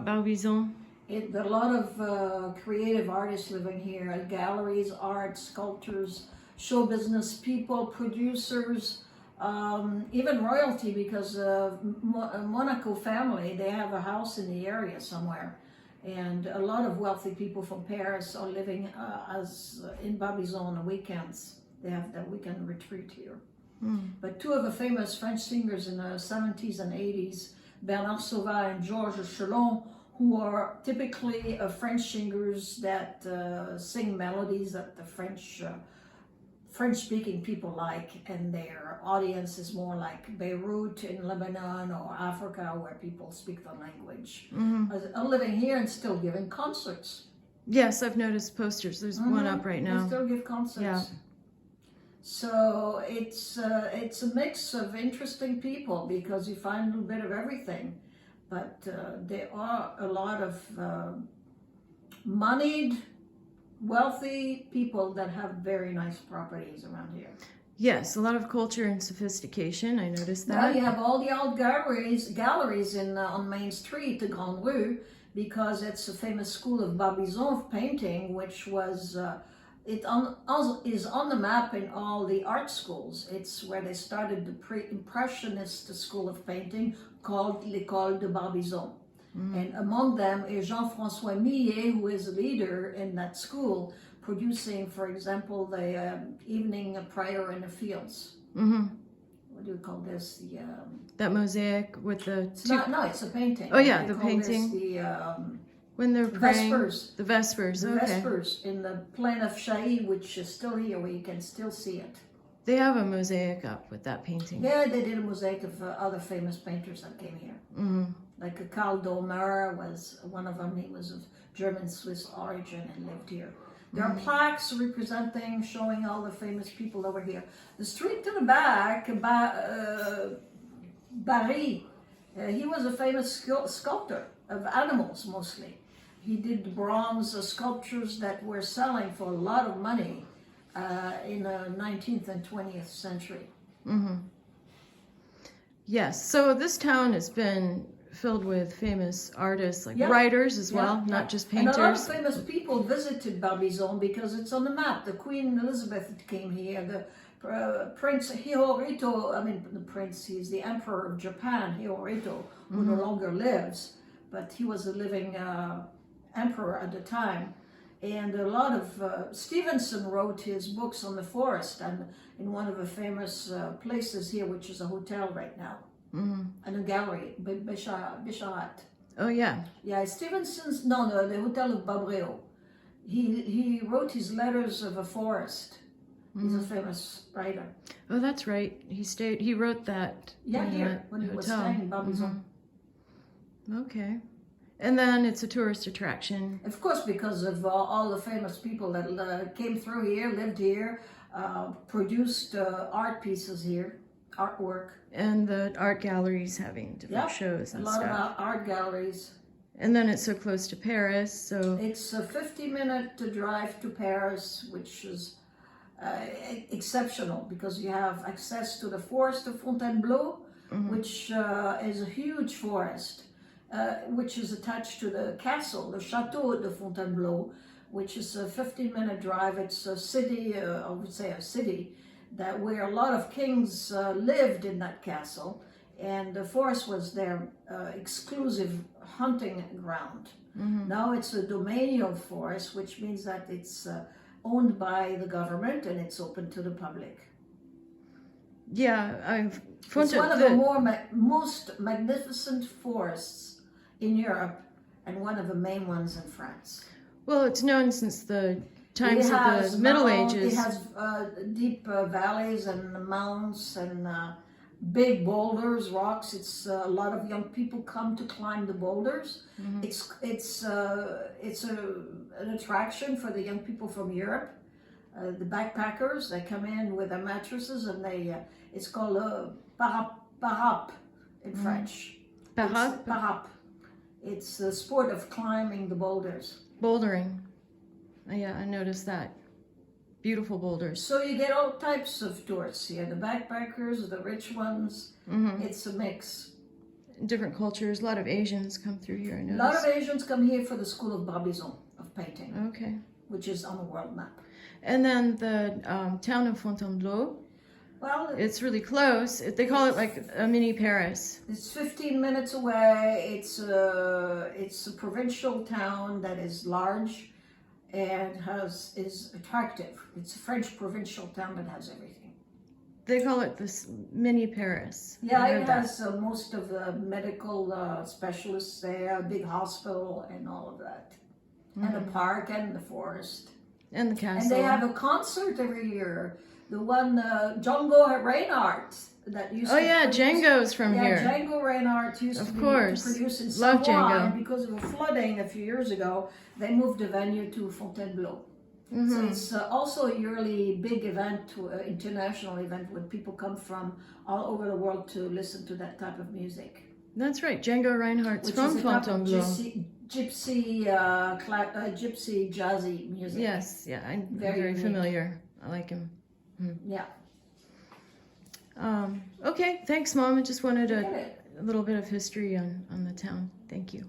Barbizon? There are a lot of creative artists living here, galleries, art, sculptors, show business people, producers, even royalty, because Monaco family, they have a house in the area somewhere. And a lot of wealthy people from Paris are living in Barbizon on the weekends. They have their weekend retreat here. But two of the famous French singers in the 70s and 80s, Bernard Sauvage and Georges Chelon, who are typically French singers that sing melodies that the French-speaking people like, and their audience is more like Beirut in Lebanon or Africa, where people speak the language. Are living here and still giving concerts. Yes, I've noticed posters. There's one up right now. They still give concerts. Yeah. So it's a mix of interesting people, because you find a little bit of everything. But there are a lot of moneyed, wealthy people that have very nice properties around here. Yes, a lot of culture and sophistication. I noticed that. Now you have all the old galleries on Main Street, the Grande Rue, because it's a famous school of Barbizon painting, which was is on the map in all the art schools. It's where they started the pre-impressionist school of painting, called l'École de Barbizon. And among them is Jean-François Millet, who is a leader in that school, producing, for example, the evening prayer in the fields. What do you call this? That mosaic with the it's a painting. Oh yeah, they the call painting. This when they're praying. Vespers. The Vespers. The Okay. Vespers in the plain of Chailly, which is still here, where you can still see it. They have a mosaic up with that painting. Yeah, they did a mosaic of other famous painters that came here. Like Karl Domer was one of them. He was of German-Swiss origin and lived here. There are plaques showing all the famous people over here. The street to the back, Barry, he was a famous sculptor of animals mostly. He did bronze sculptures that were selling for a lot of money in the 19th and 20th century. Yes, so this town has been filled with famous artists, like writers as well, not just painters. And a lot of famous people visited Barbizon because it's on the map. The Queen Elizabeth came here, the Prince Hirohito, he's the Emperor of Japan, Hirohito, who no longer lives, but he was a living emperor at the time. And a lot of, Stevenson wrote his books on the forest, and in one of the famous places here, which is a hotel right now, and a gallery, Bicharat. Oh yeah. Yeah, Stevenson's, the Hotel of Babreau. He wrote his Letters of a Forest. He's a famous writer. Oh, that's right. He wrote that. Here, when he was staying in Barbizon. Okay. And then it's a tourist attraction. Of course, because of all the famous people that came through here, lived here, produced art pieces here, artwork. And the art galleries having different shows and stuff. A lot of art galleries. And then it's so close to Paris, so... It's a 50-minute drive to Paris, which is exceptional, because you have access to the forest of Fontainebleau, which is a huge forest. Which is attached to the castle, the Chateau de Fontainebleau, which is a 15-minute drive. It's a city, I would say a city, where a lot of kings lived in that castle, and the forest was their exclusive hunting ground. Now it's a domanial forest, which means that it's owned by the government and it's open to the public. Yeah, it's one of the most magnificent forests in Europe, and one of the main ones in France. Well, it's known since the times of the Middle Ages. It has deep valleys and mountains and big boulders, rocks. It's a lot of young people come to climb the boulders. It's an attraction for the young people from Europe. The backpackers, they come in with their mattresses, and it's called parap in French. Parap? It's the sport of climbing the boulders. Bouldering. Yeah, I noticed that. Beautiful boulders. So you get all types of tourists here. The backpackers, the rich ones. It's a mix. different cultures. A lot of Asians come through here, I A noticed. lot of Asians come here for the school of Barbizon, of painting, Okay. which is on the world map. And then the town of Fontainebleau, Well, it's really close. They call it like a mini Paris. it's 15 minutes away. It's a provincial town that is large and is attractive. It's a French provincial town that has everything. They call it this mini Paris. Yeah, I it heard that. has most of the medical specialists there, a big hospital and all of that. And a park and the forest. And the castle. And they have a concert every year. The one, Django Reinhardt, that used Oh to yeah, produce- Django's from yeah, here. Django Reinhardt used Of to, course. to produce in Love Savoie, Django. and because of a flooding a few years ago, they moved the venue to Fontainebleau. So it's also a yearly big event, international event, where people come from all over the world to listen to that type of music. That's right, Django Reinhardt's Which from is a type of Fontainebleau. gypsy jazzy music. Yes, yeah, I'm Very very unique. familiar. I like him. Yeah. Okay, thanks, Mom. I just wanted Get it. a little bit of history on the town. Thank you.